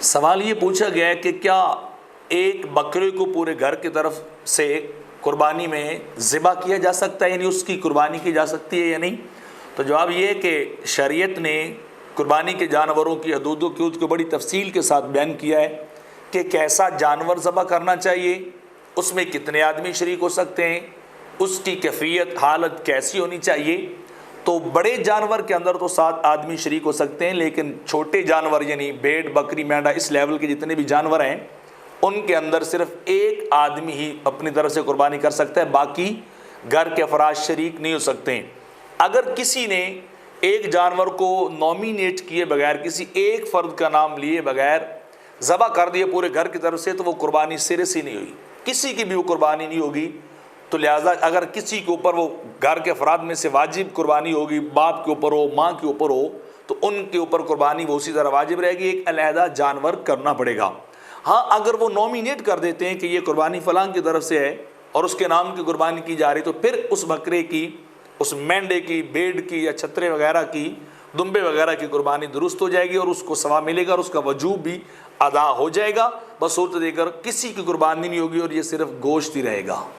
سوال یہ پوچھا گیا ہے کہ کیا ایک بکرے کو پورے گھر کی طرف سے قربانی میں ذبح کیا جا سکتا ہے، یعنی اس کی قربانی کی جا سکتی ہے یا نہیں؟ تو جواب یہ ہے کہ شریعت نے قربانی کے جانوروں کی حدود و قیود کو بڑی تفصیل کے ساتھ بیان کیا ہے کہ کیسا جانور ذبح کرنا چاہیے، اس میں کتنے آدمی شریک ہو سکتے ہیں، اس کی کیفیت حالت کیسی ہونی چاہیے۔ تو بڑے جانور کے اندر تو 7 آدمی شریک ہو سکتے ہیں، لیکن چھوٹے جانور یعنی بھیڑ بکری مینڈا اس لیول کے جتنے بھی جانور ہیں ان کے اندر صرف ایک آدمی ہی اپنی طرف سے قربانی کر سکتا ہے، باقی گھر کے افراد شریک نہیں ہو سکتے ہیں۔ اگر کسی نے ایک جانور کو نومینیٹ کیے بغیر، کسی ایک فرد کا نام لیے بغیر ذبح کر دیے پورے گھر کی طرف سے، تو وہ قربانی سرے سے نہیں ہوئی، کسی کی بھی وہ قربانی نہیں ہوگی۔ تو لہٰذا اگر کسی کے اوپر وہ گھر کے افراد میں سے واجب قربانی ہوگی، باپ کے اوپر ہو ماں کے اوپر ہو، تو ان کے اوپر قربانی وہ اسی طرح واجب رہے گی، ایک علیحدہ جانور کرنا پڑے گا۔ ہاں اگر وہ نومینیٹ کر دیتے ہیں کہ یہ قربانی فلاں کی طرف سے ہے اور اس کے نام کی قربانی کی جا رہی، تو پھر اس بکرے کی، اس مینڈے کی، بھیڑ کی یا چھترے وغیرہ کی، دمبے وغیرہ کی قربانی درست ہو جائے گی اور اس کو ثواب ملے گا اور اس کا وجوب بھی ادا ہو جائے گا۔ بس صورت دے کر کسی کی قربانی نہیں ہوگی اور یہ صرف گوشت ہی رہے گا۔